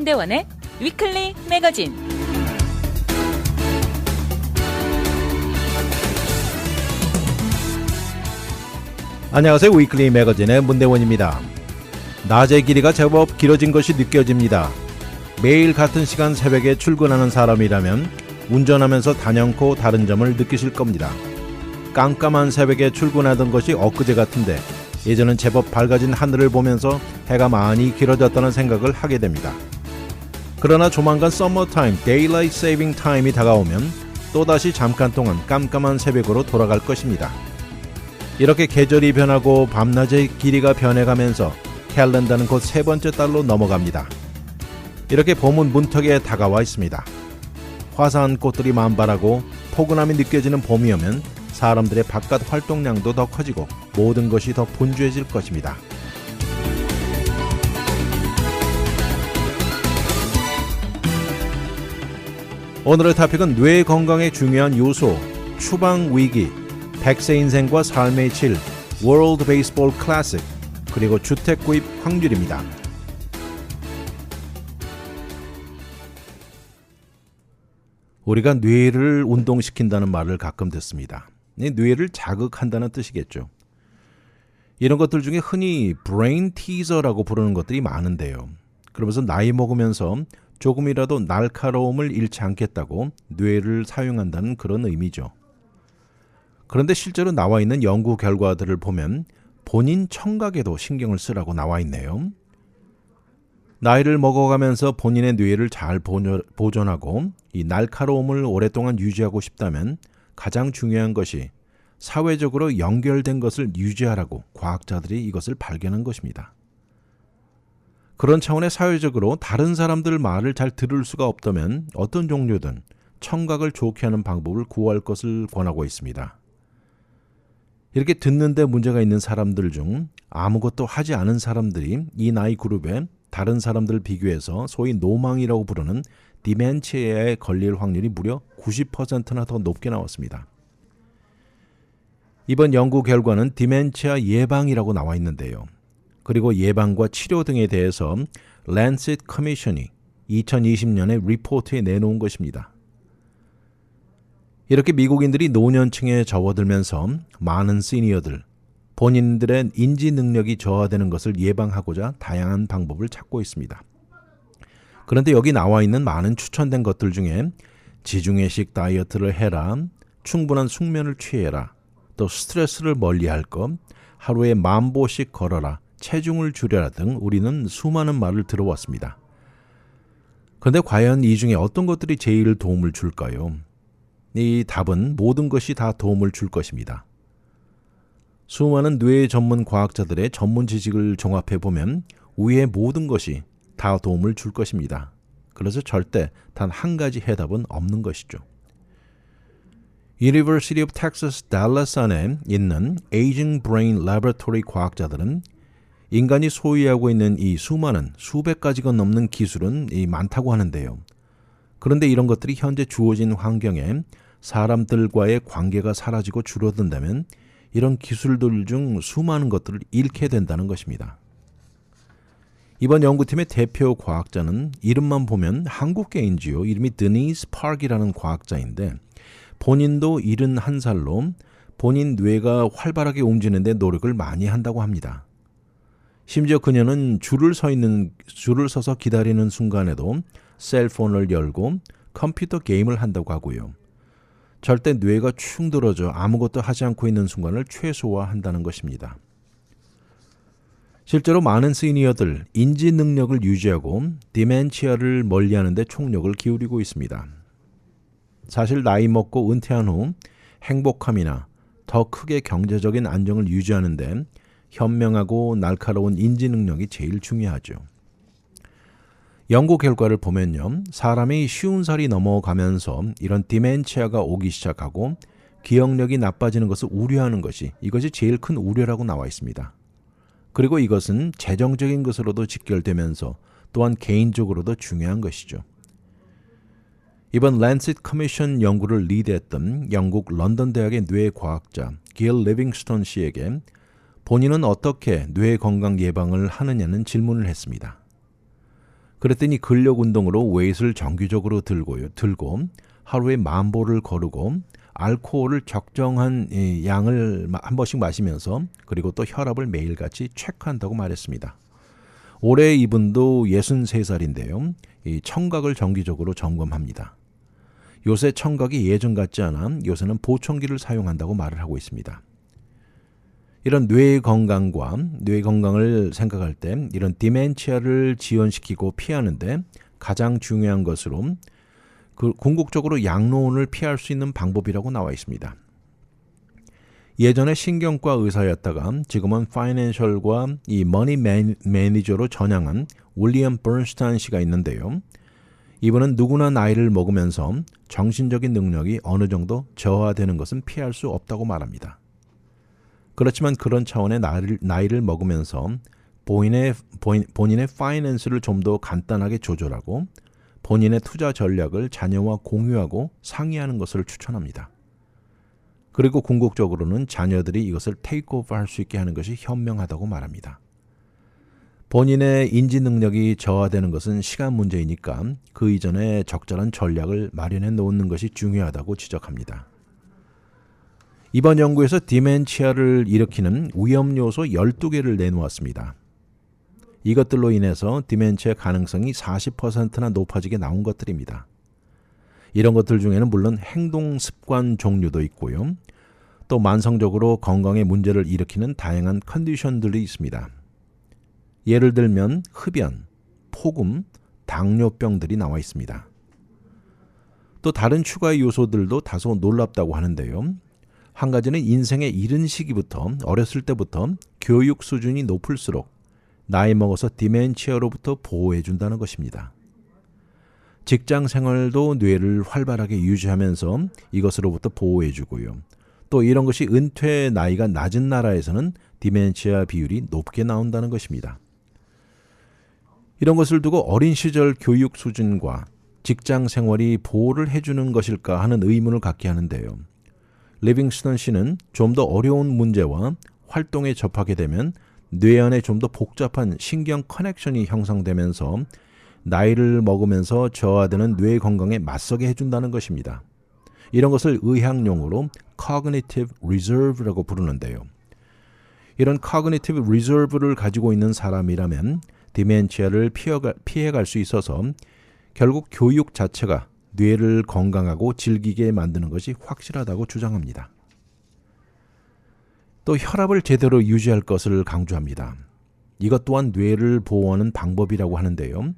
문대원의 위클리 매거진. 안녕하세요. 위클리 매거진의 문대원입니다. 낮의 길이가 제법 길어진 것이 느껴집니다. 매일 같은 시간 새벽에 출근하는 사람이라면 운전하면서 단연코 다른 점을 느끼실 겁니다. 깜깜한 새벽에 출근하던 것이 엊그제 같은데 예전은 제법 밝아진 하늘을 보면서 해가 많이 길어졌다는 생각을 하게 됩니다. 그러나 조만간 서머타임, 데일라이트 세이빙 타임이 다가오면 또다시 잠깐 동안 깜깜한 새벽으로 돌아갈 것입니다. 이렇게 계절이 변하고 밤낮의 길이가 변해가면서 캘린더는 곧 세 번째 달로 넘어갑니다. 이렇게 봄은 문턱에 다가와 있습니다. 화사한 꽃들이 만발하고 포근함이 느껴지는 봄이 오면 사람들의 바깥 활동량도 더 커지고 모든 것이 더 분주해질 것입니다. 오늘의 토픽은 뇌 건강에 중요한 요소, 추방 위기, 100세 인생과 삶의 질, 월드 베이스볼 클래식, 그리고 주택 구입 확률입니다. 우리가 뇌를 운동시킨다는 말을 가끔 듣습니다. 뇌를 자극한다는 뜻이겠죠. 이런 것들 중에 흔히 브레인 티저라고 부르는 것들이 많은데요. 그러면서 나이 먹으면서 조금이라도 날카로움을 잃지 않겠다고 뇌를 사용한다는 그런 의미죠. 그런데 실제로 나와 있는 연구 결과들을 보면 본인 청각에도 신경을 쓰라고 나와 있네요. 나이를 먹어가면서 본인의 뇌를 잘 보존하고 이 날카로움을 오랫동안 유지하고 싶다면 가장 중요한 것이 사회적으로 연결된 것을 유지하라고 과학자들이 이것을 발견한 것입니다. 그런 차원의 사회적으로 다른 사람들 말을 잘 들을 수가 없다면 어떤 종류든 청각을 좋게 하는 방법을 구할 것을 권하고 있습니다. 이렇게 듣는데 문제가 있는 사람들 중 아무것도 하지 않은 사람들이 이 나이 그룹에 다른 사람들을 비교해서 소위 노망이라고 부르는 디멘치아에 걸릴 확률이 무려 90%나 더 높게 나왔습니다. 이번 연구 결과는 디멘치아 예방이라고 나와 있는데요. 그리고 예방과 치료 등에 대해서 랜셋 커미션이 2020년에 리포트에 내놓은 것입니다. 이렇게 미국인들이 노년층에 접어들면서 많은 시니어들, 본인들의 인지 능력이 저하되는 것을 예방하고자 다양한 방법을 찾고 있습니다. 그런데 여기 나와 있는 많은 추천된 것들 중에 지중해식 다이어트를 해라, 충분한 숙면을 취해라, 또 스트레스를 멀리할 것, 하루에 10,000보씩 걸어라, 체중을 줄여라 등 우리는 수많은 말을 들어왔습니다. 그런데 과연 이 중에 어떤 것들이 제일 도움을 줄까요? 이 답은 모든 것이 다 도움을 줄 것입니다. 수많은 뇌 전문 과학자들의 전문 지식을 종합해보면 위의 모든 것이 다 도움을 줄 것입니다. 그래서 절대 단 한 가지 해답은 없는 것이죠. University of Texas Dallas 안에 있는 Aging Brain Laboratory 과학자들은 인간이 소유하고 있는 이 수많은 수백 가지가 넘는 기술은 많다고 하는데요. 그런데 이런 것들이 현재 주어진 환경에 사람들과의 관계가 사라지고 줄어든다면 이런 기술들 중 수많은 것들을 잃게 된다는 것입니다. 이번 연구팀의 대표 과학자는 이름만 보면 한국계인지요. 이름이 드니스 파크이라는 과학자인데 본인도 71살로 본인 뇌가 활발하게 움직이는데 노력을 많이 한다고 합니다. 심지어 그녀는 줄을 서서 기다리는 순간에도 셀폰을 열고 컴퓨터 게임을 한다고 하고요. 절대 뇌가 축 늘어져 아무것도 하지 않고 있는 순간을 최소화한다는 것입니다. 실제로 많은 시니어들, 인지 능력을 유지하고 디멘치아를 멀리하는 데 총력을 기울이고 있습니다. 사실 나이 먹고 은퇴한 후 행복함이나 더 크게 경제적인 안정을 유지하는 데 현명하고 날카로운 인지 능력이 제일 중요하죠. 연구 결과를 보면요. 사람이 50살이 넘어가면서 이런 디멘치아가 오기 시작하고 기억력이 나빠지는 것을 우려하는 이것이 제일 큰 우려라고 나와 있습니다. 그리고 이것은 재정적인 것으로도 직결되면서 또한 개인적으로도 중요한 것이죠. 이번 랜셋 커미션 연구를 리드했던 영국 런던 대학의 뇌과학자 길 리빙스톤 씨에게 본인은 어떻게 뇌 건강 예방을 하느냐는 질문을 했습니다. 그랬더니 근력 운동으로 웨이트를 정기적으로 들고 하루에 10,000보를 거르고 알코올을 적정한 양을 한 번씩 마시면서 그리고 또 혈압을 매일같이 체크한다고 말했습니다. 올해 이분도 63살인데요. 이 청각을 정기적으로 점검합니다. 요새 청각이 예전 같지 않아 요새는 보청기를 사용한다고 말을 하고 있습니다. 이런 뇌 건강을 생각할 때 이런 디멘치아를 지연시키고 피하는데 가장 중요한 것으로 궁극적으로 양로원을 피할 수 있는 방법이라고 나와 있습니다. 예전에 신경과 의사였다가 지금은 파이낸셜과 이 머니 매니저로 전향한 윌리엄 버스타인 씨가 있는데요. 이분은 누구나 나이를 먹으면서 정신적인 능력이 어느 정도 저하되는 것은 피할 수 없다고 말합니다. 그렇지만 그런 차원의 나이를 먹으면서 본인의 파이낸스를 좀 더 간단하게 조절하고 본인의 투자 전략을 자녀와 공유하고 상의하는 것을 추천합니다. 그리고 궁극적으로는 자녀들이 이것을 테이크오버 할 수 있게 하는 것이 현명하다고 말합니다. 본인의 인지 능력이 저하되는 것은 시간 문제이니까 그 이전에 적절한 전략을 마련해 놓는 것이 중요하다고 지적합니다. 이번 연구에서 디멘치아를 일으키는 위험 요소 12개를 내놓았습니다. 이것들로 인해서 디멘치아 가능성이 40%나 높아지게 나온 것들입니다. 이런 것들 중에는 물론 행동 습관 종류도 있고요. 또 만성적으로 건강에 문제를 일으키는 다양한 컨디션들이 있습니다. 예를 들면 흡연, 폭음, 당뇨병들이 나와 있습니다. 또 다른 추가 요소들도 다소 놀랍다고 하는데요. 한 가지는 인생의 이른 시기부터 어렸을 때부터 교육 수준이 높을수록 나이 먹어서 디멘치아로부터 보호해준다는 것입니다. 직장 생활도 뇌를 활발하게 유지하면서 이것으로부터 보호해주고요. 또 이런 것이 은퇴 나이가 낮은 나라에서는 디멘치아 비율이 높게 나온다는 것입니다. 이런 것을 두고 어린 시절 교육 수준과 직장 생활이 보호를 해주는 것일까 하는 의문을 갖게 하는데요. 리빙스턴 씨는 좀 더 어려운 문제와 활동에 접하게 되면 뇌 안에 좀 더 복잡한 신경 커넥션이 형성되면서 나이를 먹으면서 저하되는 뇌 건강에 맞서게 해준다는 것입니다. 이런 것을 의학용어로 cognitive reserve라고 부르는데요. 이런 cognitive reserve를 가지고 있는 사람이라면 디멘치아를 피해갈 수 있어서 결국 교육 자체가 뇌를 건강하고 즐기게 만드는 것이 확실하다고 주장합니다. 또 혈압을 제대로 유지할 것을 강조합니다. 이것 또한 뇌를 보호하는 방법이라고 하는데요.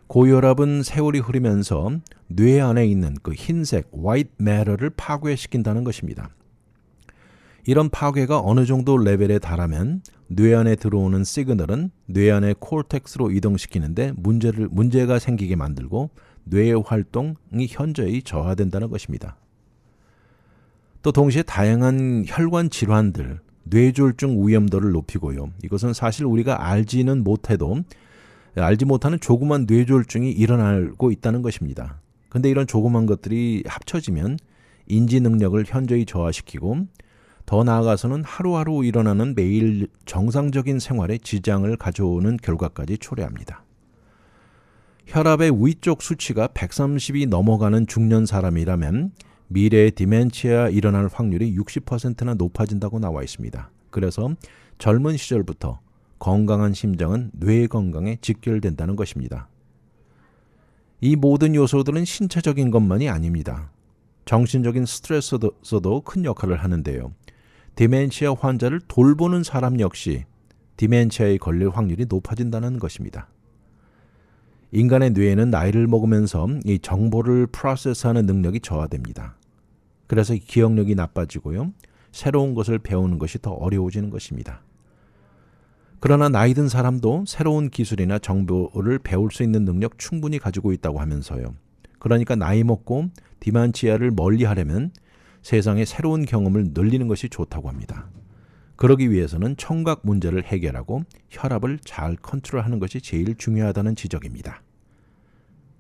고혈압은 세월이 흐르면서 뇌 안에 있는 그 흰색 white matter를 파괴시킨다는 것입니다. 이런 파괴가 어느 정도 레벨에 달하면 뇌 안에 들어오는 시그널은 뇌 안의 콜텍스로 이동시키는데 문제가 생기게 만들고 뇌의 활동이 현저히 저하된다는 것입니다. 또 동시에 다양한 혈관 질환들, 뇌졸중 위험도를 높이고요. 이것은 사실 우리가 알지 못하는 조그만 뇌졸중이 일어나고 있다는 것입니다. 근데 이런 조그만 것들이 합쳐지면 인지 능력을 현저히 저하시키고 더 나아가서는 하루하루 일어나는 매일 정상적인 생활에 지장을 가져오는 결과까지 초래합니다. 혈압의 위쪽 수치가 130이 넘어가는 중년 사람이라면 미래에 디멘치아 일어날 확률이 60%나 높아진다고 나와 있습니다. 그래서 젊은 시절부터 건강한 심장은 뇌 건강에 직결된다는 것입니다. 이 모든 요소들은 신체적인 것만이 아닙니다. 정신적인 스트레스도 큰 역할을 하는데요. 디멘치아 환자를 돌보는 사람 역시 디멘치아에 걸릴 확률이 높아진다는 것입니다. 인간의 뇌에는 나이를 먹으면서 이 정보를 프로세스하는 능력이 저하됩니다. 그래서 기억력이 나빠지고요. 새로운 것을 배우는 것이 더 어려워지는 것입니다. 그러나 나이 든 사람도 새로운 기술이나 정보를 배울 수 있는 능력 충분히 가지고 있다고 하면서요. 그러니까 나이 먹고 디멘치아를 멀리하려면 세상의 새로운 경험을 늘리는 것이 좋다고 합니다. 그러기 위해서는 청각 문제를 해결하고 혈압을 잘 컨트롤하는 것이 제일 중요하다는 지적입니다.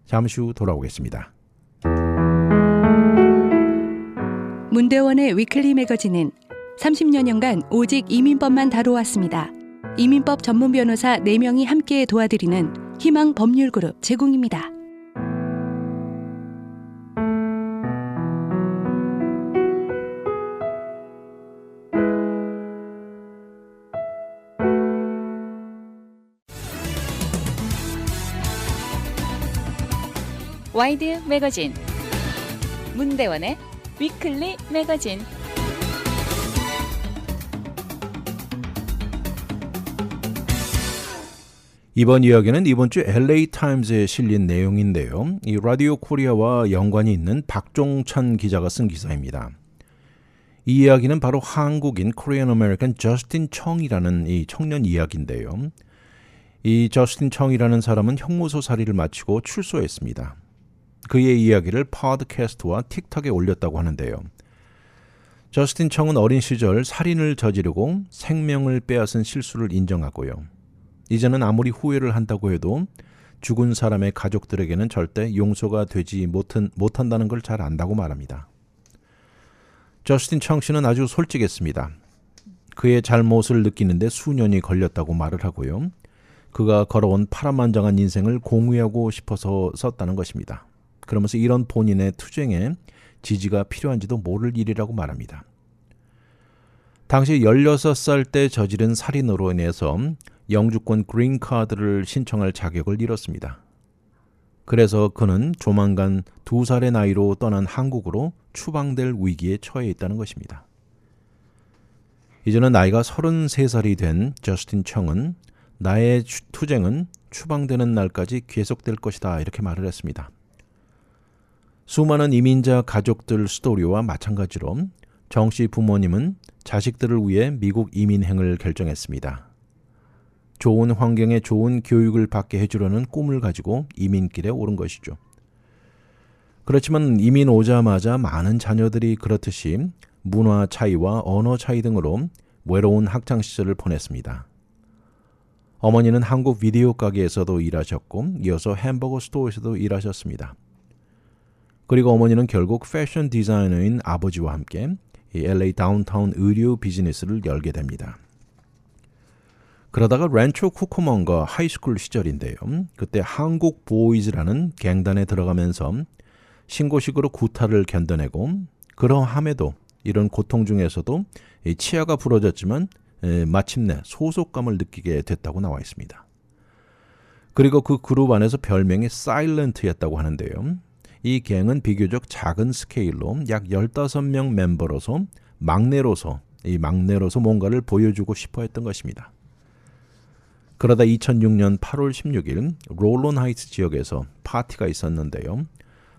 잠시 후 돌아오겠습니다. 문대원의 위클리 매거진은 30여년간 오직 이민법만 다뤄왔습니다. 이민법 전문 변호사 4명이 함께 도와드리는 희망 법률그룹 제공입니다. 와이드 매거진 문대원의 위클리 매거진. 이번 이야기는 이번 주 LA 타임즈에 실린 내용인데요. 이 라디오 코리아와 연관이 있는 박종찬 기자가 쓴 기사입니다. 이 이야기는 바로 한국인 코리안 아메리칸 저스틴 청이라는 이 청년 이야기인데요. 이 저스틴 청이라는 사람은 형무소 살이를 마치고 출소했습니다. 그의 이야기를 팟캐스트와 틱톡에 올렸다고 하는데요. 저스틴 청은 어린 시절 살인을 저지르고 생명을 빼앗은 실수를 인정하고요. 이제는 아무리 후회를 한다고 해도 죽은 사람의 가족들에게는 절대 용서가 되지 못한다는 걸 잘 안다고 말합니다. 저스틴 청 씨는 아주 솔직했습니다. 그의 잘못을 느끼는데 수년이 걸렸다고 말을 하고요. 그가 걸어온 파란만장한 인생을 공유하고 싶어서 썼다는 것입니다. 그러면서 이런 본인의 투쟁에 지지가 필요한지도 모를 일이라고 말합니다. 당시 16살 때 저지른 살인으로 인해서 영주권 그린카드를 신청할 자격을 잃었습니다. 그래서 그는 조만간 2살의 나이로 떠난 한국으로 추방될 위기에 처해 있다는 것입니다. 이제는 나이가 33살이 된 저스틴 청은 나의 투쟁은 추방되는 날까지 계속될 것이다 이렇게 말을 했습니다. 수많은 이민자 가족들 스토리와 마찬가지로 정 씨 부모님은 자식들을 위해 미국 이민행을 결정했습니다. 좋은 환경에 좋은 교육을 받게 해주려는 꿈을 가지고 이민길에 오른 것이죠. 그렇지만 이민 오자마자 많은 자녀들이 그렇듯이 문화 차이와 언어 차이 등으로 외로운 학창 시절을 보냈습니다. 어머니는 한국 비디오 가게에서도 일하셨고 이어서 햄버거 스토어에서도 일하셨습니다. 그리고 어머니는 결국 패션 디자이너인 아버지와 함께 이 LA 다운타운 의류 비즈니스를 열게 됩니다. 그러다가 랜초 쿠커먼과 하이스쿨 시절인데요. 그때 한국 보이즈라는 갱단에 들어가면서 신고식으로 구타를 견뎌내고 그러함에도 이런 고통 중에서도 치아가 부러졌지만 마침내 소속감을 느끼게 됐다고 나와 있습니다. 그리고 그 그룹 안에서 별명이 사일런트였다고 하는데요. 이 갱은 비교적 작은 스케일로 약 15명 멤버로서 막내로서 뭔가를 보여주고 싶어 했던 것입니다. 그러다 2006년 8월 16일 롤론 하이츠 지역에서 파티가 있었는데요.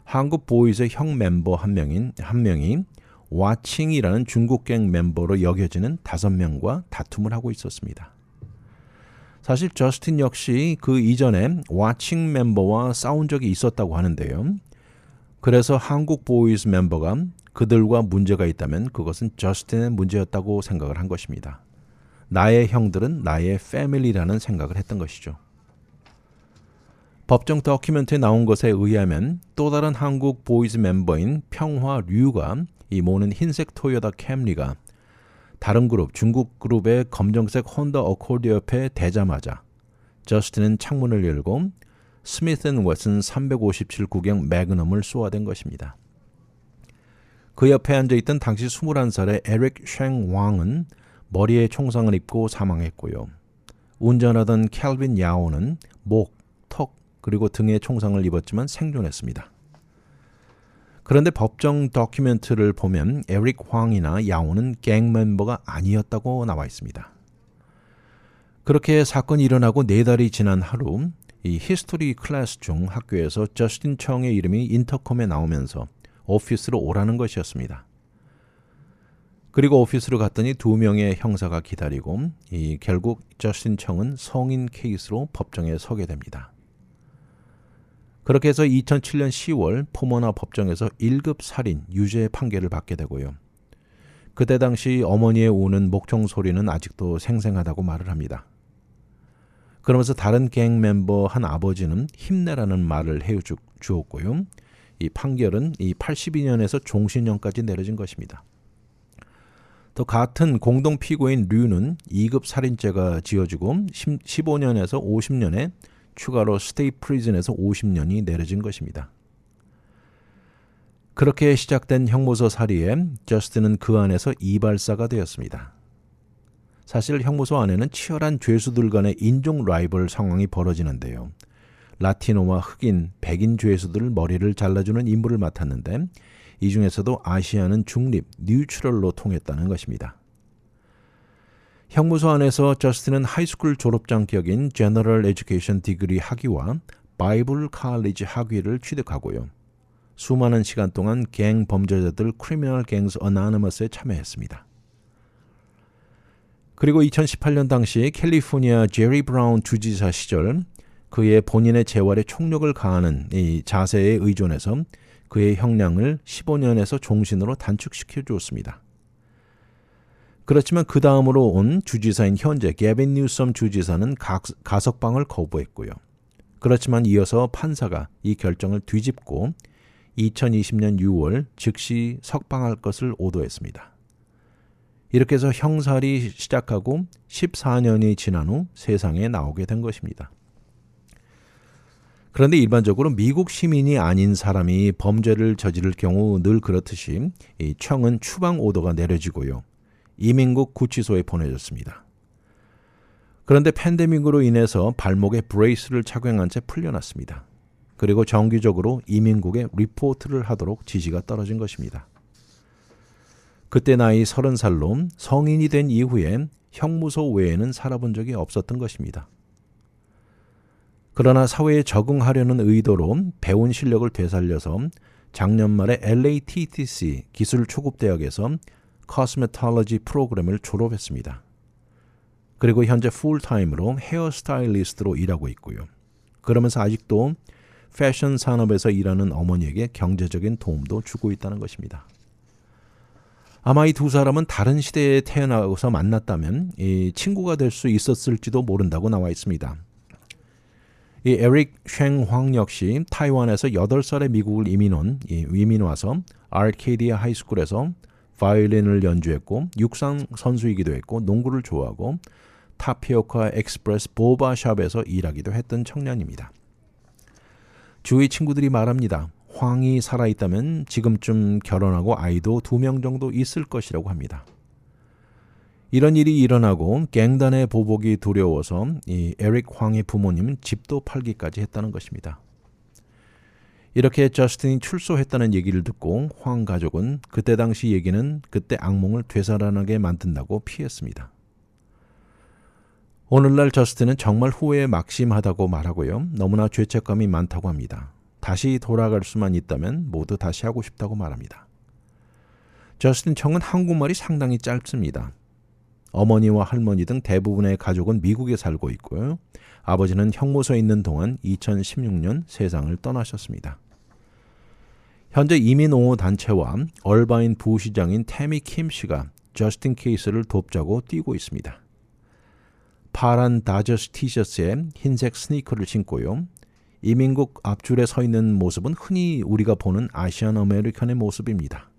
한국 보이즈의 형 멤버 한 명이 와칭이라는 중국 갱 멤버로 여겨지는 5명과 다툼을 하고 있었습니다. 사실 저스틴 역시 그 이전에 와칭 멤버와 싸운 적이 있었다고 하는데요. 그래서 한국 보이즈 멤버가 그들과 문제가 있다면 그것은 저스틴의 문제였다고 생각을 한 것입니다. 나의 형들은 나의 패밀리라는 생각을 했던 것이죠. 법정 다큐멘터리에 나온 것에 의하면 또 다른 한국 보이즈 멤버인 평화류가 이 모는 흰색 토요타 캠리가 다른 그룹, 중국 그룹의 검정색 혼다 어코드 옆에 대자마자 저스틴은 창문을 열고 스미스 앤 웨슨 357 구경 매그넘을 쏘아댄 것입니다. 그 옆에 앉아있던 당시 21살의 에릭 쉥 왕은 머리에 총상을 입고 사망했고요. 운전하던 캘빈 야오는 목, 턱 그리고 등에 총상을 입었지만 생존했습니다. 그런데 법정 다큐멘터리를 보면 에릭 황이나 야오는 갱 멤버가 아니었다고 나와 있습니다. 그렇게 사건이 일어나고 4달이 지난 하루 이 히스토리 클래스 중 학교에서 저스틴 청의 이름이 인터컴에 나오면서 오피스로 오라는 것이었습니다. 그리고 오피스로 갔더니 2명의 형사가 기다리고 결국 저스틴 청은 성인 케이스로 법정에 서게 됩니다. 그렇게 해서 2007년 10월 포모나 법정에서 1급 살인 유죄 판결을 받게 되고요. 그때 당시 어머니의 우는 목청 소리는 아직도 생생하다고 말을 합니다. 그러면서 다른 갱 멤버 한 아버지는 힘내라는 말을 해주었고요. 이 판결은 82년에서 종신형까지 내려진 것입니다. 또 같은 공동 피고인 류는 2급 살인죄가 지어지고 15년에서 50년의 추가로 스테이 프리즌에서 50년이 내려진 것입니다. 그렇게 시작된 형무소 살이에 저스틴은 그 안에서 이발사가 되었습니다. 사실 형무소 안에는 치열한 죄수들 간의 인종 라이벌 상황이 벌어지는데요. 라티노와 흑인, 백인 죄수들 머리를 잘라주는 임무를 맡았는데 이 중에서도 아시아는 중립, 뉴트럴로 통했다는 것입니다. 형무소 안에서 저스틴은 하이스쿨 졸업장격인 제너럴 에듀케이션 디그리 학위와 바이블 칼리지 학위를 취득하고요. 수많은 시간 동안 갱 범죄자들 크리미널 갱스 어나니머스에 참여했습니다. 그리고 2018년 당시 캘리포니아 제리 브라운 주지사 시절 그의 본인의 재활에 총력을 가하는 이 자세에 의존해서 그의 형량을 15년에서 종신으로 단축시켜 주었습니다. 그렇지만 그 다음으로 온 주지사인 현재 게빈 뉴섬 주지사는 가석방을 거부했고요. 그렇지만 이어서 판사가 이 결정을 뒤집고 2020년 6월 즉시 석방할 것을 오도했습니다. 이렇게 해서 형살이 시작하고 14년이 지난 후 세상에 나오게 된 것입니다. 그런데 일반적으로 미국 시민이 아닌 사람이 범죄를 저지를 경우 늘 그렇듯이 이 청은 추방 오더가 내려지고요. 이민국 구치소에 보내졌습니다. 그런데 팬데믹으로 인해서 발목에 브레이스를 착용한 채 풀려났습니다. 그리고 정기적으로 이민국에 리포트를 하도록 지시가 떨어진 것입니다. 그때 나이 30살로 성인이 된 이후에 형무소 외에는 살아본 적이 없었던 것입니다. 그러나 사회에 적응하려는 의도로 배운 실력을 되살려서 작년 말에 LATTC 기술초급대학에서 코스메톨로지 프로그램을 졸업했습니다. 그리고 현재 풀타임으로 헤어스타일리스트로 일하고 있고요. 그러면서 아직도 패션 산업에서 일하는 어머니에게 경제적인 도움도 주고 있다는 것입니다. 아마 이 두 사람은 다른 시대에 태어나서 만났다면 이 친구가 될 수 있었을지도 모른다고 나와 있습니다. 이 에릭 쉥황 역시 타이완에서 8살에 미국을 이민 와서 아르케디아 하이스쿨에서 바이올린을 연주했고 육상 선수이기도 했고 농구를 좋아하고 타피오카 엑스프레스 보바샵에서 일하기도 했던 청년입니다. 주위 친구들이 말합니다. 황이 살아있다면 지금쯤 결혼하고 아이도 2명 정도 있을 것이라고 합니다. 이런 일이 일어나고 갱단의 보복이 두려워서 이 에릭 황의 부모님은 집도 팔기까지 했다는 것입니다. 이렇게 저스틴이 출소했다는 얘기를 듣고 황 가족은 그때 당시 얘기는 그때 악몽을 되살아나게 만든다고 피했습니다. 오늘날 저스틴은 정말 후회에 막심하다고 말하고요. 너무나 죄책감이 많다고 합니다. 다시 돌아갈 수만 있다면 모두 다시 하고 싶다고 말합니다. 저스틴 청은 한국말이 상당히 짧습니다. 어머니와 할머니 등 대부분의 가족은 미국에 살고 있고요. 아버지는 형무소에 있는 동안 2016년 세상을 떠나셨습니다. 현재 이민옹호 단체와 얼바인 부시장인 태미 킴 씨가 저스틴 케이스를 돕자고 뛰고 있습니다. 파란 다저스 티셔츠에 흰색 스니커를 신고요. 이민국 앞줄에 서 있는 모습은 흔히 우리가 보는 아시안 아메리칸의 모습입니다.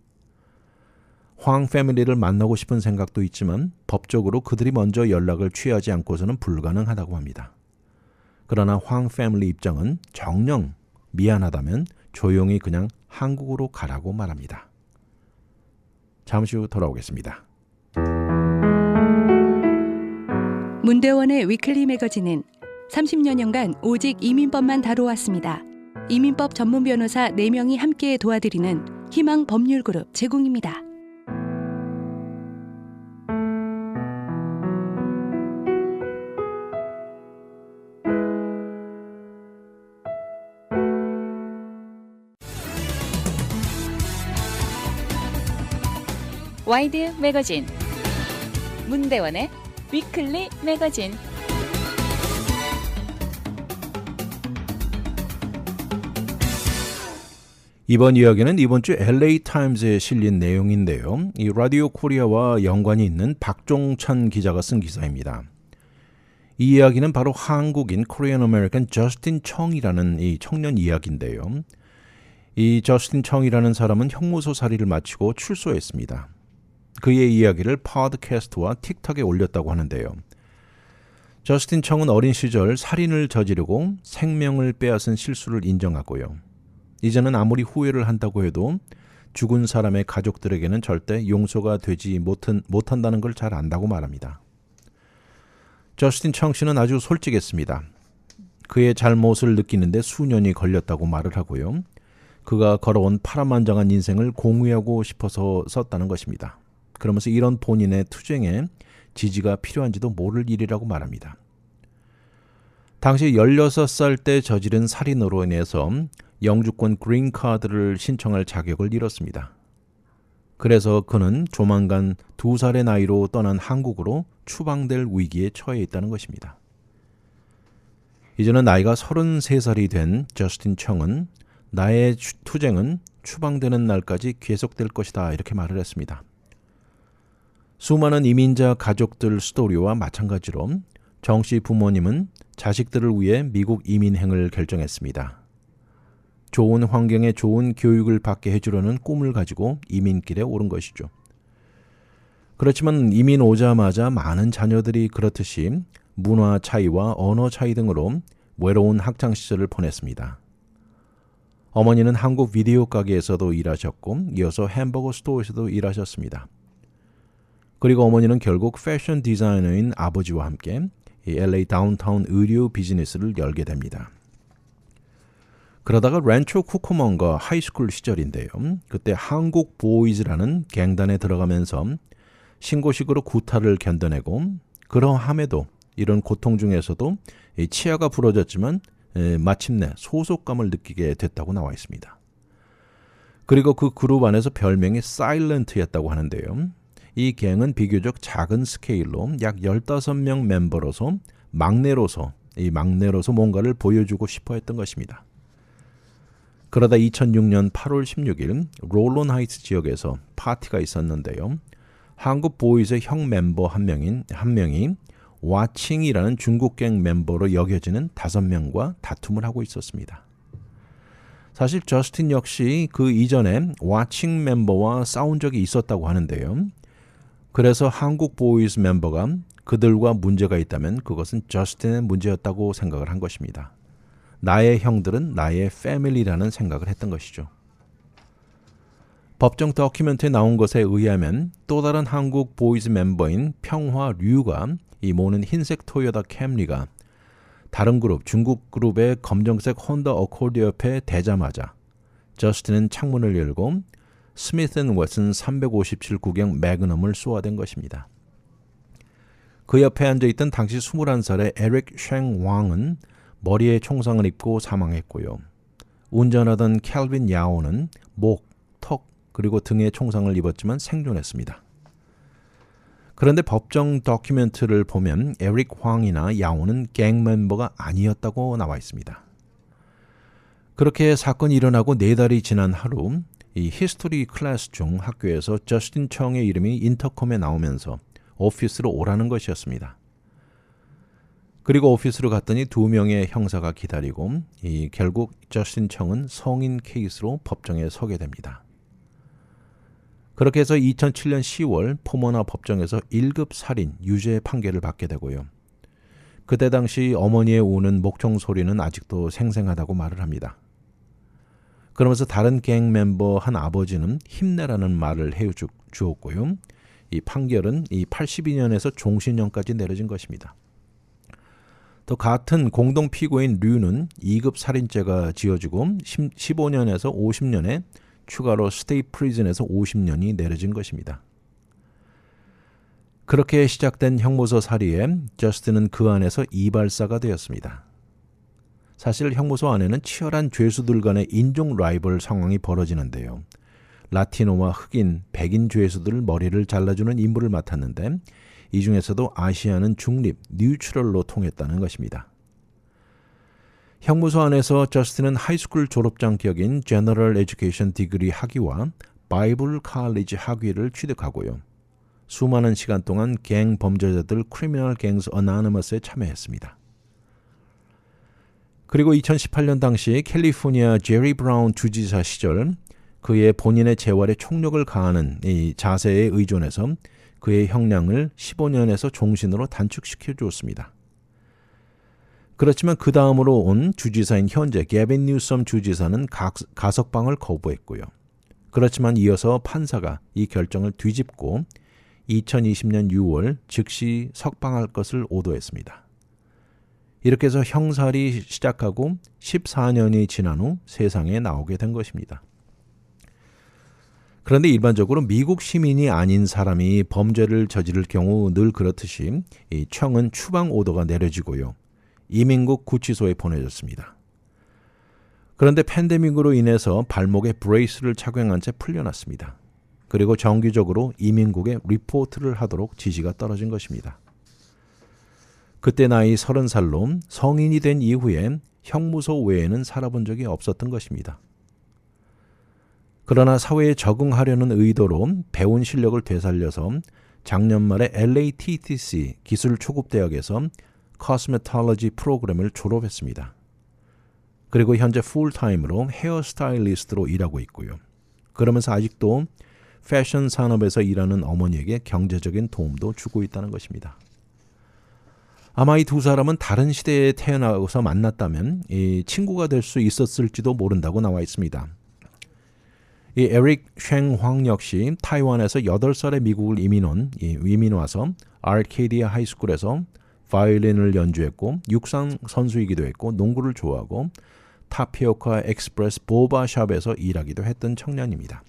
황 패밀리를 만나고 싶은 생각도 있지만 법적으로 그들이 먼저 연락을 취하지 않고서는 불가능하다고 합니다. 그러나 황 패밀리 입장은 정녕 미안하다면 조용히 그냥 한국으로 가라고 말합니다. 잠시 후 돌아오겠습니다. 문대원의 위클리 매거진은 30여년간 오직 이민법만 다뤄왔습니다. 이민법 전문 변호사 4명이 함께 도와드리는 희망 법률그룹 제공입니다. 와이드 매거진 문대원의 위클리 매거진. 이번 이야기는 이번 주 LA 타임즈에 실린 내용인데요. 이 라디오 코리아와 연관이 있는 박종찬 기자가 쓴 기사입니다. 이 이야기는 바로 한국인 코리안 아메리칸 저스틴 청이라는 이 청년 이야기인데요. 이 저스틴 청이라는 사람은 형무소 살이를 마치고 출소했습니다. 그의 이야기를 팟캐스트와 틱톡에 올렸다고 하는데요. 저스틴 청은 어린 시절 살인을 저지르고 생명을 빼앗은 실수를 인정하고요. 이제는 아무리 후회를 한다고 해도 죽은 사람의 가족들에게는 절대 용서가 되지 못한다는 걸 잘 안다고 말합니다. 저스틴 청 씨는 아주 솔직했습니다. 그의 잘못을 느끼는데 수년이 걸렸다고 말을 하고요. 그가 걸어온 파란만장한 인생을 공유하고 싶어서 썼다는 것입니다. 그러면서 이런 본인의 투쟁에 지지가 필요한지도 모를 일이라고 말합니다. 당시 16살 때 저지른 살인으로 인해서 영주권 그린카드를 신청할 자격을 잃었습니다. 그래서 그는 조만간 2살의 나이로 떠난 한국으로 추방될 위기에 처해 있다는 것입니다. 이제는 나이가 33살이 된 저스틴 청은 나의 투쟁은 추방되는 날까지 계속될 것이다 이렇게 말을 했습니다. 수많은 이민자 가족들 스토리와 마찬가지로 정 씨 부모님은 자식들을 위해 미국 이민행을 결정했습니다. 좋은 환경에 좋은 교육을 받게 해주려는 꿈을 가지고 이민길에 오른 것이죠. 그렇지만 이민 오자마자 많은 자녀들이 그렇듯이 문화 차이와 언어 차이 등으로 외로운 학창 시절을 보냈습니다. 어머니는 한국 비디오 가게에서도 일하셨고 이어서 햄버거 스토어에서도 일하셨습니다. 그리고 어머니는 결국 패션 디자이너인 아버지와 함께 LA 다운타운 의류 비즈니스를 열게 됩니다. 그러다가 랜초 쿠커먼과 하이스쿨 시절인데요. 그때 한국 보이즈라는 갱단에 들어가면서 신고식으로 구타를 견뎌내고 그러함에도 이런 고통 중에서도 치아가 부러졌지만 마침내 소속감을 느끼게 됐다고 나와 있습니다. 그리고 그 그룹 안에서 별명이 사일런트였다고 하는데요. 이 갱은 비교적 작은 스케일로 약 15명 멤버로서 막내로서 뭔가를 보여주고 싶어 했던 것입니다. 그러다 2006년 8월 16일 롤론 하이츠 지역에서 파티가 있었는데요. 한국 보이즈의 형 멤버 한 명이 와칭이라는 중국 갱 멤버로 여겨지는 5명과 다툼을 하고 있었습니다. 사실 저스틴 역시 그 이전에 와칭 멤버와 싸운 적이 있었다고 하는데요. 그래서 한국 보이즈 멤버가 그들과 문제가 있다면 그것은 저스틴의 문제였다고 생각을 한 것입니다. 나의 형들은 나의 패밀리라는 생각을 했던 것이죠. 법정 다큐멘터리에 나온 것에 의하면 또 다른 한국 보이즈 멤버인 평화류가 이 모는 흰색 토요타 캠리가 다른 그룹, 중국 그룹의 검정색 혼다 어코드 옆에 대자마자 저스틴은 창문을 열고 스미스 앤 웨슨 357 구경 매그넘을 쏘아댄 것입니다. 그 옆에 앉아있던 당시 21살의 에릭 쉥 왕은 머리에 총상을 입고 사망했고요. 운전하던 캘빈 야오는 목, 턱, 그리고 등에 총상을 입었지만 생존했습니다. 그런데 법정 다큐멘터리를 보면 에릭 황이나 야오는 갱 멤버가 아니었다고 나와 있습니다. 그렇게 사건이 일어나고 4달이 지난 하루 이 히스토리 클래스 중 학교에서 저스틴 청의 이름이 인터컴에 나오면서 오피스로 오라는 것이었습니다. 그리고 오피스로 갔더니 2명의 형사가 기다리고 결국 저스틴 청은 성인 케이스로 법정에 서게 됩니다. 그렇게 해서 2007년 10월 포모나 법정에서 1급 살인 유죄 판결을 받게 되고요. 그때 당시 어머니의 우는 목청 소리는 아직도 생생하다고 말을 합니다. 그러면서 다른 갱 멤버 한 아버지는 힘내라는 말을 해주었고요. 이 판결은 82년에서 종신형까지 내려진 것입니다. 또 같은 공동 피고인 류는 2급 살인죄가 지어지고 15년에서 50년에 추가로 스테이 프리즌에서 50년이 내려진 것입니다. 그렇게 시작된 형무소 살이에 저스틴은 그 안에서 이발사가 되었습니다. 사실 형무소 안에는 치열한 죄수들 간의 인종 라이벌 상황이 벌어지는데요. 라티노와 흑인, 백인 죄수들 머리를 잘라주는 임무를 맡았는데 이 중에서도 아시아는 중립, 뉴트럴로 통했다는 것입니다. 형무소 안에서 저스틴은 하이스쿨 졸업장격인 제너럴 에듀케이션 디그리 학위와 바이블 칼리지 학위를 취득하고요. 수많은 시간 동안 갱 범죄자들 크리미널 갱스 어나니머스에 참여했습니다. 그리고 2018년 당시 캘리포니아 제리 브라운 주지사 시절 그의 본인의 재활에 총력을 가하는 이 자세에 의존해서 그의 형량을 15년에서 종신으로 단축시켜 주었습니다. 그렇지만 그 다음으로 온 주지사인 현재 게빈 뉴섬 주지사는 가석방을 거부했고요. 그렇지만 이어서 판사가 이 결정을 뒤집고 2020년 6월 즉시 석방할 것을 오도했습니다. 이렇게 해서 형살이 시작하고 14년이 지난 후 세상에 나오게 된 것입니다. 그런데 일반적으로 미국 시민이 아닌 사람이 범죄를 저지를 경우 늘 그렇듯이 이 청은 추방 오더가 내려지고요. 이민국 구치소에 보내졌습니다. 그런데 팬데믹으로 인해서 발목에 브레이스를 착용한 채 풀려났습니다. 그리고 정기적으로 이민국에 리포트를 하도록 지시가 떨어진 것입니다. 그때 나이 30살로 성인이 된 이후에 형무소 외에는 살아본 적이 없었던 것입니다. 그러나 사회에 적응하려는 의도로 배운 실력을 되살려서 작년 말에 LATTC 기술초급대학에서 코스메톨로지 프로그램을 졸업했습니다. 그리고 현재 풀타임으로 헤어스타일리스트로 일하고 있고요. 그러면서 아직도 패션 산업에서 일하는 어머니에게 경제적인 도움도 주고 있다는 것입니다. 아마 이 두 사람은 다른 시대에 태어나서 만났다면 이 친구가 될 수 있었을지도 모른다고 나와 있습니다. 이 에릭 쉥황 역시 타이완에서 8살에 미국을 이민 와서 아르케디아 하이스쿨에서 바이올린을 연주했고 육상 선수이기도 했고 농구를 좋아하고 타피오카 엑스프레스 보바샵에서 일하기도 했던 청년입니다.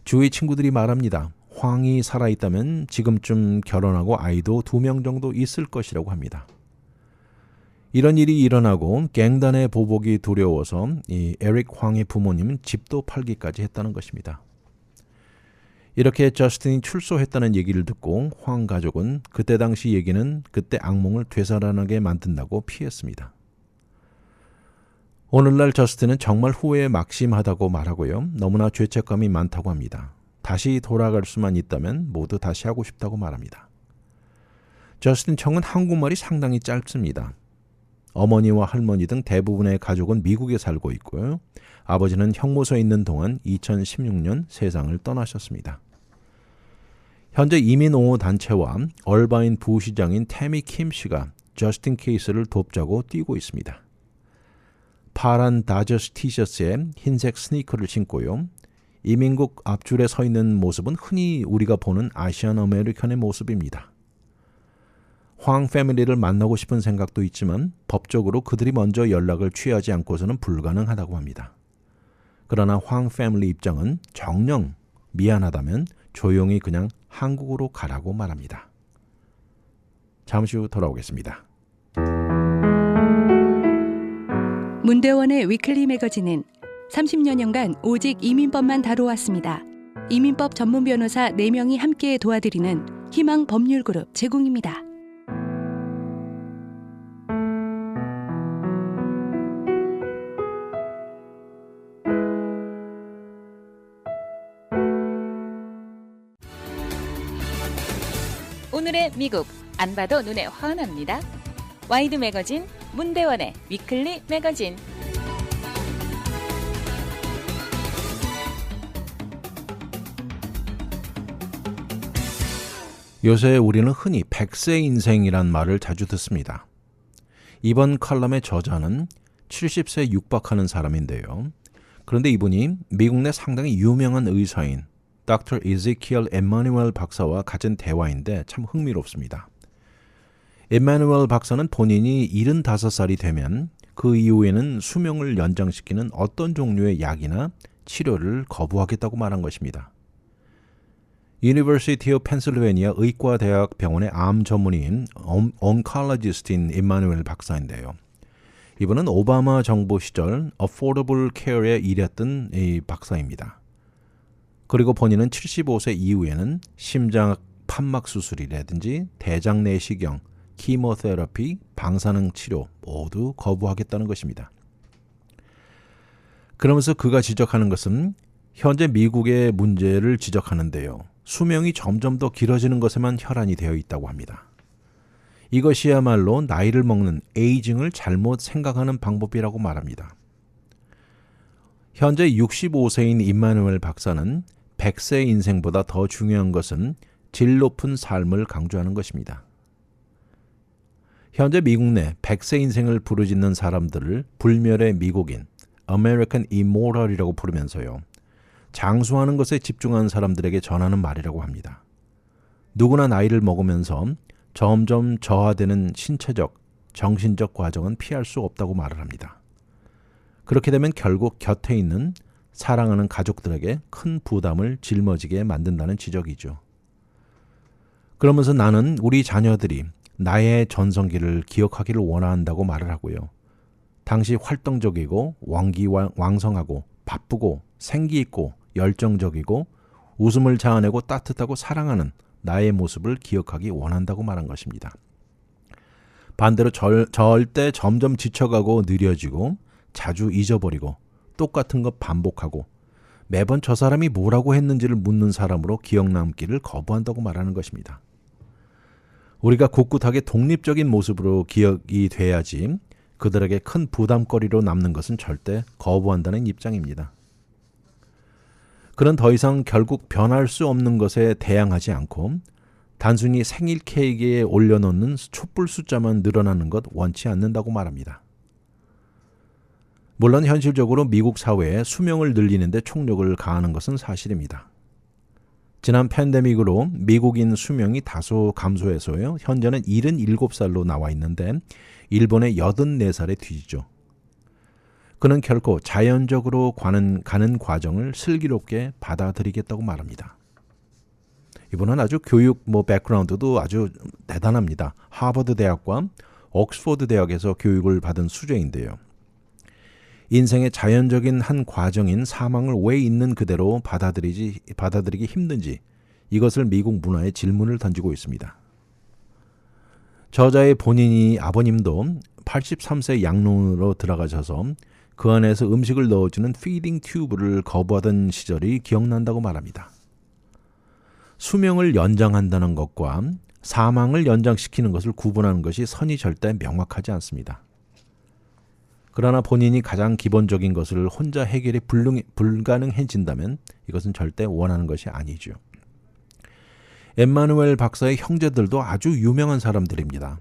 주위 친구들이 말합니다. 황이 살아있다면 지금쯤 결혼하고 아이도 2명 정도 있을 것이라고 합니다. 이런 일이 일어나고 갱단의 보복이 두려워서 이 에릭 황의 부모님은 집도 팔기까지 했다는 것입니다. 이렇게 저스틴이 출소했다는 얘기를 듣고 황 가족은 그때 당시 얘기는 그때 악몽을 되살아나게 만든다고 피했습니다. 오늘날 저스틴은 정말 후회에 막심하다고 말하고요. 너무나 죄책감이 많다고 합니다. 다시 돌아갈 수만 있다면 모두 다시 하고 싶다고 말합니다. 저스틴 청은 한국말이 상당히 짧습니다. 어머니와 할머니 등 대부분의 가족은 미국에 살고 있고요. 아버지는 형무소에 있는 동안 2016년 세상을 떠나셨습니다. 현재 이민옹호 단체와 얼바인 부시장인 태미 킴 씨가 저스틴 케이스를 돕자고 뛰고 있습니다. 파란 다저스 티셔츠에 흰색 스니커를 신고요. 이민국 앞줄에 서 있는 모습은 흔히 우리가 보는 아시안 아메리칸의 모습입니다. 황 패밀리를 만나고 싶은 생각도 있지만 법적으로 그들이 먼저 연락을 취하지 않고서는 불가능하다고 합니다. 그러나 황 패밀리 입장은 정녕 미안하다면 조용히 그냥 한국으로 가라고 말합니다. 잠시 후 돌아오겠습니다. 문대원의 위클리 매거진은 30여년간 오직 이민법만 다뤄왔습니다. 이민법 전문 변호사 4명이 함께 도와드리는 희망 법률그룹 제공입니다. 오늘의 미국 안 봐도 눈에 환합니다. 와이드 매거진 문대원의 위클리 매거진. 요새 우리는 흔히 100세 인생이란 말을 자주 듣습니다. 이번 칼럼의 저자는 70세 육박하는 사람인데요. 그런데 이분이 미국 내 상당히 유명한 의사인 Dr. Ezekiel Emanuel 박사와 가진 대화인데 참 흥미롭습니다. 에마누엘 박사는 본인이 75살이 되면 그 이후에는 수명을 연장시키는 어떤 종류의 약이나 치료를 거부하겠다고 말한 것입니다. University of Pennsylvania 의과대학 병원의 암 전문의인 온컬러지스트인 이마누엘 박사인데요. 이분은 오바마 정부 시절 Affordable Care에 일했던 이 박사입니다. 그리고 본인은 75세 이후에는 심장 판막 수술이라든지 대장 내시경, 키모테라피, 방사능 치료 모두 거부하겠다는 것입니다. 그러면서 그가 지적하는 것은 현재 미국의 문제를 지적하는데요. 수명이 점점 더 길어지는 것에만 혈안이 되어 있다고 합니다. 이것이야말로 나이를 먹는 에이징을 잘못 생각하는 방법이라고 말합니다. 현재 65세인 임마누엘 박사는 100세 인생보다 더 중요한 것은 질 높은 삶을 강조하는 것입니다. 현재 미국 내 100세 인생을 부르짖는 사람들을 불멸의 미국인, American Immortal이라고 부르면서요. 장수하는 것에 집중한 사람들에게 전하는 말이라고 합니다. 누구나 나이를 먹으면서 점점 저하되는 신체적, 정신적 과정은 피할 수 없다고 말을 합니다. 그렇게 되면 결국 곁에 있는 사랑하는 가족들에게 큰 부담을 짊어지게 만든다는 지적이죠. 그러면서 나는 우리 자녀들이 나의 전성기를 기억하기를 원한다고 말을 하고요. 당시 활동적이고 왕성하고 바쁘고 생기 있고 열정적이고 웃음을 자아내고 따뜻하고 사랑하는 나의 모습을 기억하기 원한다고 말한 것입니다. 반대로 절대 점점 지쳐가고 느려지고 자주 잊어버리고 똑같은 것 반복하고 매번 저 사람이 뭐라고 했는지를 묻는 사람으로 기억 남기를 거부한다고 말하는 것입니다. 우리가 꿋꿋하게 독립적인 모습으로 기억이 돼야지 그들에게 큰 부담거리로 남는 것은 절대 거부한다는 입장입니다. 그는 더 이상 결국 변할 수 없는 것에 대항하지 않고 단순히 생일 케이크에 올려놓는 촛불 숫자만 늘어나는 것 원치 않는다고 말합니다. 물론 현실적으로 미국 사회에 수명을 늘리는데 총력을 가하는 것은 사실입니다. 지난 팬데믹으로 미국인 수명이 다소 감소해서요. 현재는 77살로 나와 있는데 일본의 84살에 뒤지죠. 그는 결코 자연적으로 가는 과정을 슬기롭게 받아들이겠다고 말합니다. 이분은 아주 교육 백그라운드도 아주 대단합니다. 하버드 대학과 옥스퍼드 대학에서 교육을 받은 수재인데요. 인생의 자연적인 한 과정인 사망을 왜 있는 그대로 받아들이기 힘든지 이것을 미국 문화에 질문을 던지고 있습니다. 저자의 본인이 아버님도 83세 양론으로 들어가셔서 그 안에서 음식을 넣어주는 피딩 튜브를 거부하던 시절이 기억난다고 말합니다. 수명을 연장한다는 것과 사망을 연장시키는 것을 구분하는 것이 선이 절대 명확하지 않습니다. 그러나 본인이 가장 기본적인 것을 혼자 해결이 불가능해진다면 이것은 절대 원하는 것이 아니죠. 엠마누엘 박사의 형제들도 아주 유명한 사람들입니다.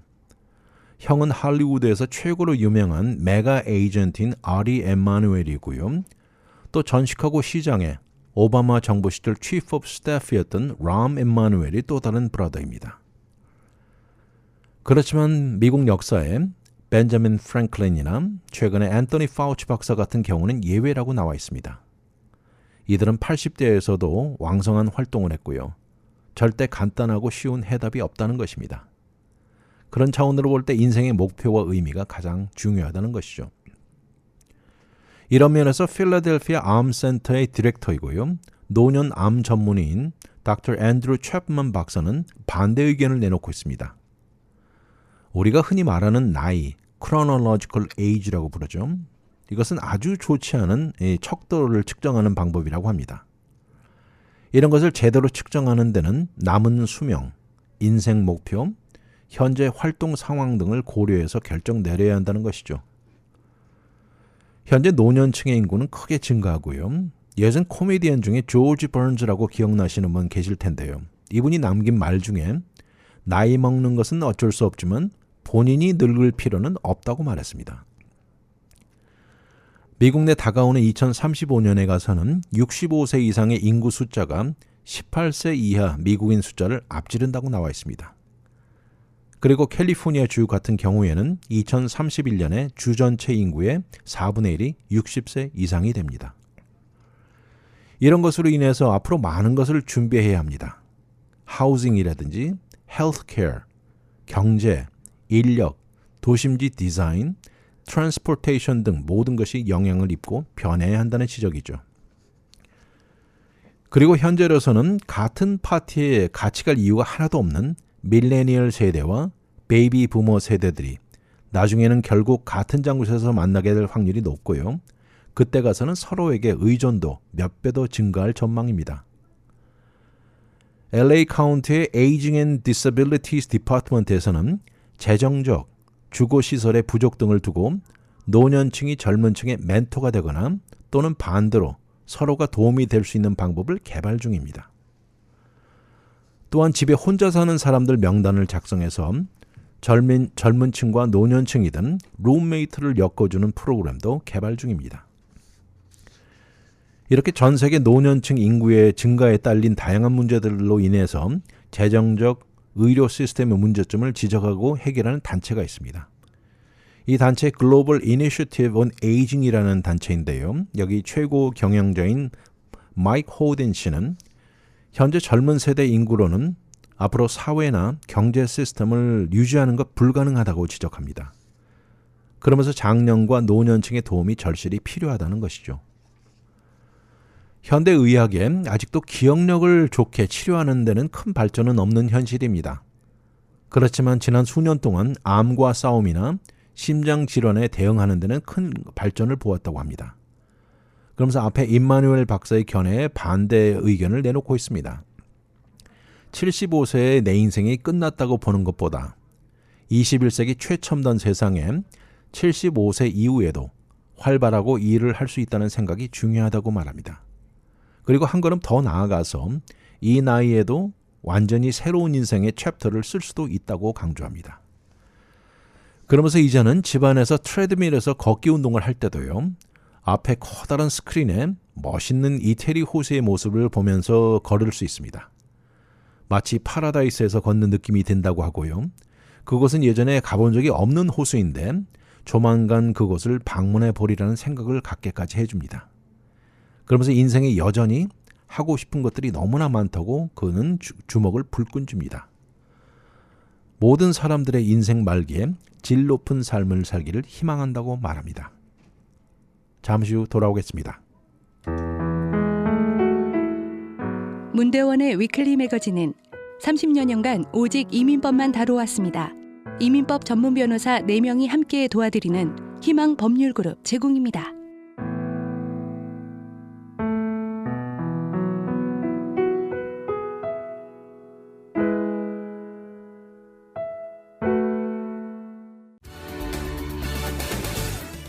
형은 할리우드에서 최고로 유명한 메가 에이전트인 아리 엠마누엘이고요. 또 전 시카고 시장에 오바마 정부 시절 치프 오브 스태프였던 람 엠마누엘이 또 다른 브라더입니다. 그렇지만 미국 역사에 벤자민 프랭클린이나 최근에 앤토니 파우치 박사 같은 경우는 예외라고 나와 있습니다. 이들은 80대에서도 왕성한 활동을 했고요. 절대 간단하고 쉬운 해답이 없다는 것입니다. 그런 차원으로 볼 때 인생의 목표와 의미가 가장 중요하다는 것이죠. 이런 면에서 필라델피아 암 센터의 디렉터이고요. 노년 암 전문의인 Dr. 앤드루 챕만 박사는 반대 의견을 내놓고 있습니다. 우리가 흔히 말하는 나이, chronological age라고 부르죠. 이것은 아주 좋지 않은 척도를 측정하는 방법이라고 합니다. 이런 것을 제대로 측정하는 데는 남은 수명, 인생 목표, 현재 활동 상황 등을 고려해서 결정 내려야 한다는 것이죠. 현재 노년층의 인구는 크게 증가하고요. 예전 코미디언 중에 조지 버언즈라고 기억나시는 분 계실 텐데요. 이분이 남긴 말 중에 나이 먹는 것은 어쩔 수 없지만 본인이 늙을 필요는 없다고 말했습니다. 미국 내 다가오는 2035년에 가서는 65세 이상의 인구 숫자가 18세 이하 미국인 숫자를 앞지른다고 나와 있습니다. 그리고 캘리포니아 주 같은 경우에는 2031년에 주 전체 인구의 4분의 1이 60세 이상이 됩니다. 이런 것으로 인해서 앞으로 많은 것을 준비해야 합니다. 하우징이라든지 헬스케어, 경제, 인력, 도심지 디자인, 트랜스포테이션 등 모든 것이 영향을 입고 변해야 한다는 지적이죠. 그리고 현재로서는 같은 파티에 같이 갈 이유가 하나도 없는 밀레니얼 세대와 베이비 부머 세대들이 나중에는 결국 같은 장소에서 만나게 될 확률이 높고요. 그때 가서는 서로에게 의존도 몇 배 더 증가할 전망입니다. LA 카운티의 Aging and Disabilities 디파트먼트에서는 재정적, 주거시설의 부족 등을 두고 노년층이 젊은층의 멘토가 되거나 또는 반대로 서로가 도움이 될 수 있는 방법을 개발 중입니다. 또한 집에 혼자 사는 사람들 명단을 작성해서 젊은 층과 노년층이든 룸메이트를 엮어주는 프로그램도 개발 중입니다. 이렇게 전 세계 노년층 인구의 증가에 딸린 다양한 문제들로 인해서 재정적 의료 시스템의 문제점을 지적하고 해결하는 단체가 있습니다. 이 단체 Global Initiative on Aging이라는 단체인데요. 여기 최고 경영자인 마이크 호든 씨는 현재 젊은 세대 인구로는 앞으로 사회나 경제 시스템을 유지하는 것 불가능하다고 지적합니다. 그러면서 장년과 노년층의 도움이 절실히 필요하다는 것이죠. 현대의학에 아직도 기억력을 좋게 치료하는 데는 큰 발전은 없는 현실입니다. 그렇지만 지난 수년 동안 암과 싸움이나 심장질환에 대응하는 데는 큰 발전을 보았다고 합니다. 그러면서 앞에 임마누엘 박사의 견해에 반대 의견을 내놓고 있습니다. 75세의 내 인생이 끝났다고 보는 것보다 21세기 최첨단 세상에 75세 이후에도 활발하고 일을 할 수 있다는 생각이 중요하다고 말합니다. 그리고 한 걸음 더 나아가서 이 나이에도 완전히 새로운 인생의 챕터를 쓸 수도 있다고 강조합니다. 그러면서 이제는 집안에서 트레드밀에서 걷기 운동을 할 때도요. 앞에 커다란 스크린에 멋있는 이태리 호수의 모습을 보면서 걸을 수 있습니다. 마치 파라다이스에서 걷는 느낌이 든다고 하고요. 그곳은 예전에 가본 적이 없는 호수인데 조만간 그곳을 방문해 보리라는 생각을 갖게까지 해줍니다. 그러면서 인생에 여전히 하고 싶은 것들이 너무나 많다고 그는 주먹을 불끈 줍니다. 모든 사람들의 인생 말기에 질 높은 삶을 살기를 희망한다고 말합니다. 잠시 후 돌아오겠습니다. 문대원의 위클리 매거진은 30여 년간 오직 이민법만 다뤄왔습니다. 이민법 전문 변호사 4명이 함께 도와드리는 희망 법률그룹 제공입니다.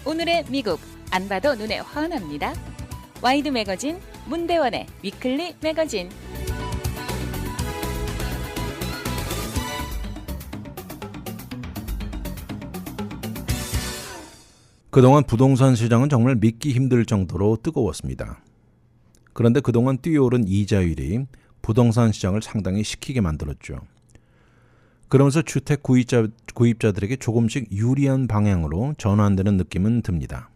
오늘의 미국 안 봐도 눈에 환합니다. 와이드 매거진 문대원의 위클리 매거진. 그동안 부동산 시장은 정말 믿기 힘들 정도로 뜨거웠습니다. 그런데 그동안 뛰어오른 이자율이 부동산 시장을 상당히 식히게 만들었죠. 그러면서 주택 구입자들에게 조금씩 유리한 방향으로 전환되는 느낌은 듭니다.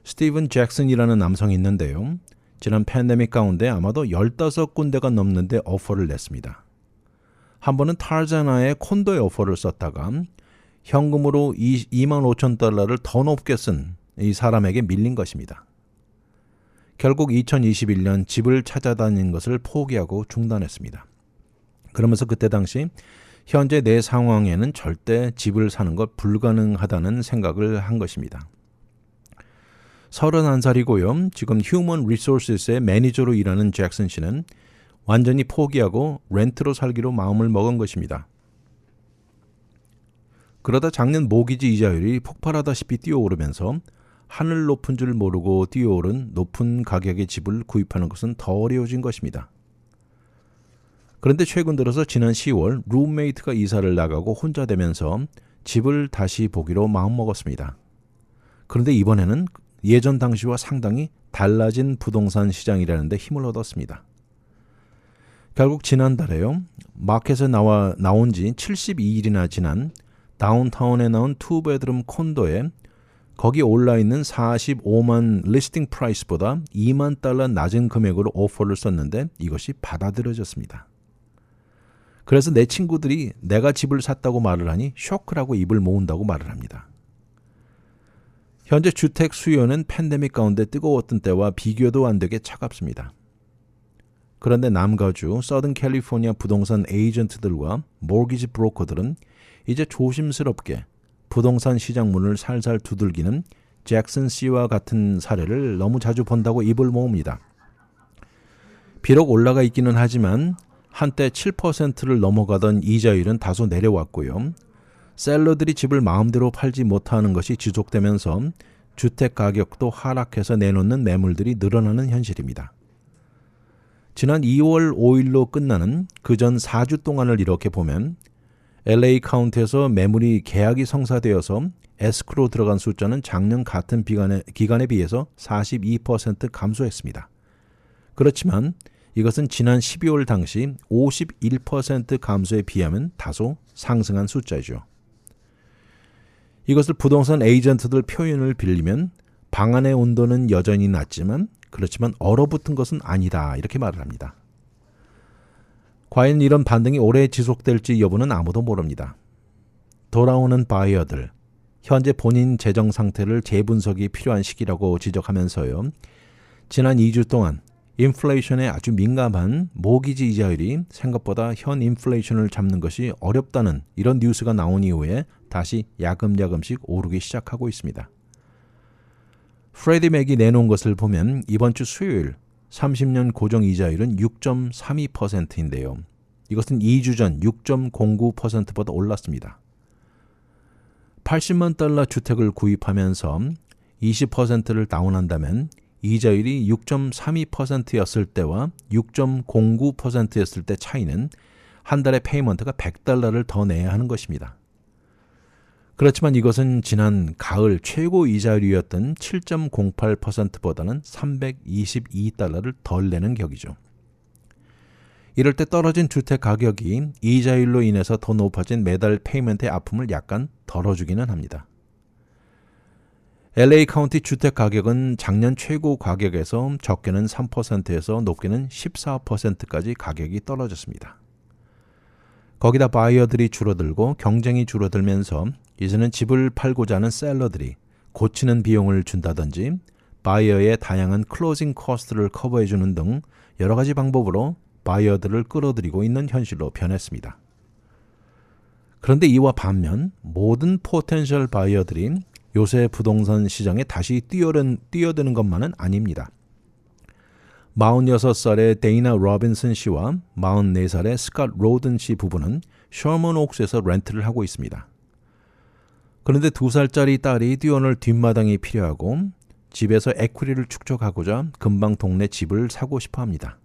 스티븐 잭슨이라는 남성이 있는데요. 지난 팬데믹 가운데 아마도 15군데가 넘는데 오퍼를 냈습니다. 한 번은 타르자나의 콘도에 오퍼를 썼다가 현금으로 $25,000를 더 높게 쓴 이 사람에게 밀린 것입니다. 결국 2021년 집을 찾아다닌 것을 포기하고 중단했습니다. 그러면서 그때 당시 현재 내 상황에는 절대 집을 사는 것 불가능하다는 생각을 한 것입니다. 31살이고요. 지금 휴먼 리소스의 매니저로 일하는 잭슨 씨는 완전히 포기하고 렌트로 살기로 마음을 먹은 것입니다. 그러다 작년 모기지 이자율이 폭발하다시피 뛰어오르면서 하늘 높은 줄 모르고 뛰어오른 높은 가격의 집을 구입하는 것은 더 어려워진 것입니다. 그런데 최근 들어서 지난 10월 룸메이트가 이사를 나가고 혼자 되면서 집을 다시 보기로 마음먹었습니다. 그런데 이번에는 예전 당시와 상당히 달라진 부동산 시장이라는 데 힘을 얻었습니다. 결국 지난달에요. 마켓에 나온 지 72일이나 지난 다운타운에 나온 투베드룸 콘도에 거기 올라있는 45만 리스팅 프라이스보다 $20,000 낮은 금액으로 오퍼를 썼는데 이것이 받아들여졌습니다. 그래서 내 친구들이 내가 집을 샀다고 말을 하니 쇼크라고 입을 모은다고 말을 합니다. 현재 주택 수요는 팬데믹 가운데 뜨거웠던 때와 비교도 안 되게 차갑습니다. 그런데 남가주 서든 캘리포니아 부동산 에이전트들과 모기지 브로커들은 이제 조심스럽게 부동산 시장 문을 살살 두들기는 잭슨 씨와 같은 사례를 너무 자주 본다고 입을 모읍니다. 비록 올라가 있기는 하지만 한때 7%를 넘어가던 이자율은 다소 내려왔고요. 셀러들이 집을 마음대로 팔지 못하는 것이 지속되면서 주택 가격도 하락해서 내놓는 매물들이 늘어나는 현실입니다. 지난 2월 5일로 끝나는 그전 4주 동안을 이렇게 보면 LA 카운티에서 매물이 계약이 성사되어서 에스크로 들어간 숫자는 작년 같은 기간에 비해서 42% 감소했습니다. 그렇지만 이것은 지난 12월 당시 51% 감소에 비하면 다소 상승한 숫자죠. 이것을 부동산 에이전트들 표현을 빌리면 방안의 온도는 여전히 낮지만 그렇지만 얼어붙은 것은 아니다 이렇게 말을 합니다. 과연 이런 반등이 오래 지속될지 여부는 아무도 모릅니다. 돌아오는 바이어들, 현재 본인 재정 상태를 재분석이 필요한 시기라고 지적하면서요. 지난 2주 동안 인플레이션에 아주 민감한 모기지 이자율이 생각보다 현 인플레이션을 잡는 것이 어렵다는 이런 뉴스가 나온 이후에 다시 야금야금씩 오르기 시작하고 있습니다. 프레디 맥이 내놓은 것을 보면 이번 주 수요일 30년 고정 이자율은 6.32%인데요. 이것은 2주 전 6.09%보다 올랐습니다. 80만 달러 주택을 구입하면서 20%를 다운한다면 이자율이 6.32%였을 때와 6.09%였을 때 차이는 한 달에 페이먼트가 $100를 더 내야 하는 것입니다. 그렇지만 이것은 지난 가을 최고 이자율이었던 7.08%보다는 $322를 덜 내는 격이죠. 이럴 때 떨어진 주택 가격이 이자율로 인해서 더 높아진 매달 페이먼트의 아픔을 약간 덜어주기는 합니다. LA 카운티 주택 가격은 작년 최고 가격에서 적게는 3%에서 높게는 14%까지 가격이 떨어졌습니다. 거기다 바이어들이 줄어들고 경쟁이 줄어들면서 이제는 집을 팔고자 하는 셀러들이 고치는 비용을 준다든지 바이어의 다양한 클로징 코스트를 커버해주는 등 여러 가지 방법으로 바이어들을 끌어들이고 있는 현실로 변했습니다. 그런데 이와 반면 모든 포텐셜 바이어들이 요새 부동산 시장에 다시 뛰어드는 것만은 아닙니다. 46살의 데이나 로빈슨 씨와 44살의 스캇 로든 씨 부부는 셔먼 옥스에서 렌트를 하고 있습니다. 그런데 2살짜리 딸이 뛰어놀 뒷마당이 필요하고 집에서 에퀴리를 축적하고자 금방 동네 집을 사고 싶어 합니다.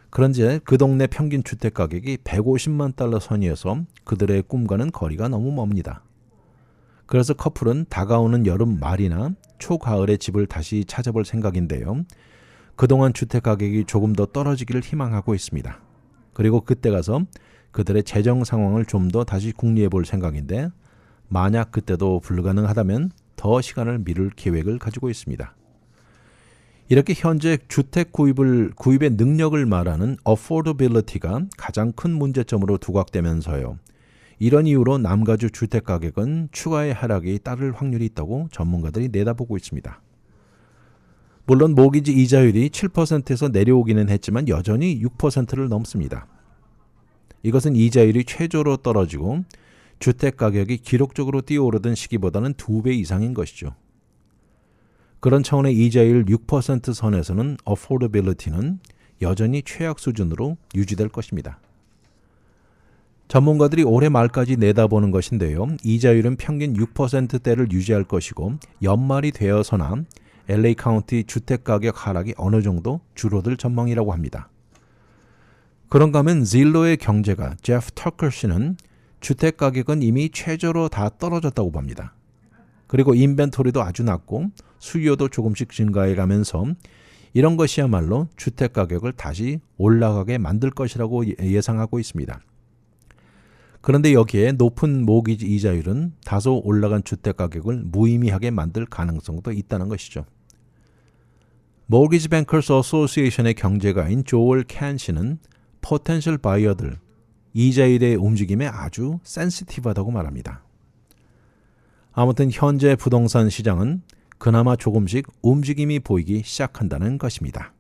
그런데 그 동네 평균 주택 가격이 $150만 선이어서 그들의 꿈과는 거리가 너무 멉니다. 그래서 커플은 다가오는 여름 말이나 초가을에 집을 다시 찾아볼 생각인데요. 그동안 주택 가격이 조금 더 떨어지기를 희망하고 있습니다. 그리고 그때 가서 그들의 재정 상황을 좀 더 다시 궁리해 볼 생각인데 만약 그때도 불가능하다면 더 시간을 미룰 계획을 가지고 있습니다. 이렇게 현재 주택 구입의 능력을 말하는 affordability가 가장 큰 문제점으로 두각되면서요. 이런 이유로 남가주 주택 가격은 추가의 하락이 따를 확률이 있다고 전문가들이 내다보고 있습니다. 물론 모기지 이자율이 7%에서 내려오기는 했지만 여전히 6%를 넘습니다. 이것은 이자율이 최저로 떨어지고 주택 가격이 기록적으로 뛰어오르던 시기보다는 2배 이상인 것이죠. 그런 차원의 이자율 6% 선에서는 affordability는 여전히 최악 수준으로 유지될 것입니다. 전문가들이 올해 말까지 내다보는 것인데요. 이자율은 평균 6%대를 유지할 것이고 연말이 되어서나 LA 카운티 주택가격 하락이 어느 정도 줄어들 전망이라고 합니다. 그런가 하면 질로의 경제가 제프 터커 씨는 주택가격은 이미 최저로 다 떨어졌다고 봅니다. 그리고 인벤토리도 아주 낮고 수요도 조금씩 증가해가면서 이런 것이야말로 주택가격을 다시 올라가게 만들 것이라고 예상하고 있습니다. 그런데 여기에 높은 모기지 이자율은 다소 올라간 주택가격을 무의미하게 만들 가능성도 있다는 것이죠. Mortgage Bankers Association의 경제가인 조엘 캔 씨는 포텐셜 바이어들, 이자율의 움직임에 아주 센시티브하다고 말합니다. 아무튼 현재 부동산 시장은 그나마 조금씩 움직임이 보이기 시작한다는 것입니다.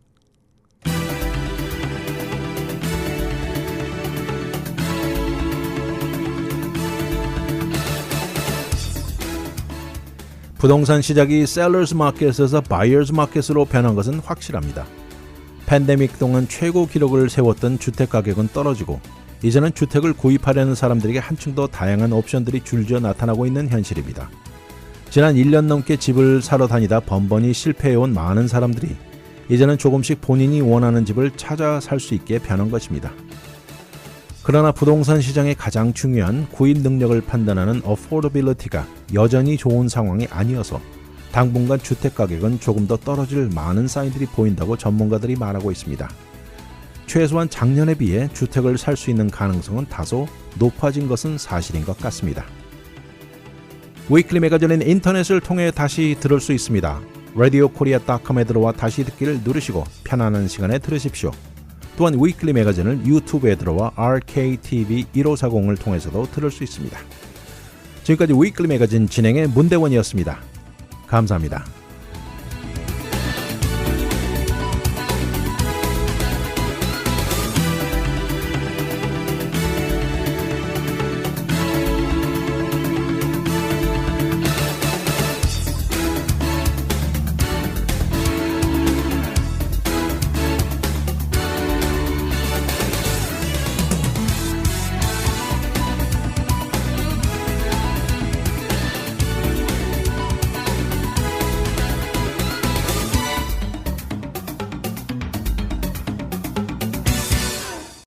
부동산 시작이 셀러스 마켓에서 바이어스 마켓으로 변한 것은 확실합니다. 팬데믹 동안 최고 기록을 세웠던 주택 가격은 떨어지고 이제는 주택을 구입하려는 사람들에게 한층 더 다양한 옵션들이 줄지어 나타나고 있는 현실입니다. 지난 1년 넘게 집을 사러 다니다 번번이 실패해온 많은 사람들이 이제는 조금씩 본인이 원하는 집을 찾아 살 수 있게 변한 것입니다. 그러나 부동산 시장의 가장 중요한 구입 능력을 판단하는 affordability가 여전히 좋은 상황이 아니어서 당분간 주택 가격은 조금 더 떨어질 많은 사인들이 보인다고 전문가들이 말하고 있습니다. 최소한 작년에 비해 주택을 살 수 있는 가능성은 다소 높아진 것은 사실인 것 같습니다. 위클리 매거진은 인터넷을 통해 다시 들을 수 있습니다. radiokorea.com에 들어와 다시 듣기를 누르시고 편안한 시간에 들으십시오. 또한 위클리 매거진을 유튜브에 들어와 RKTV 1540을 통해서도 들을 수 있습니다. 지금까지 위클리 매거진 진행의 문대원이었습니다. 감사합니다.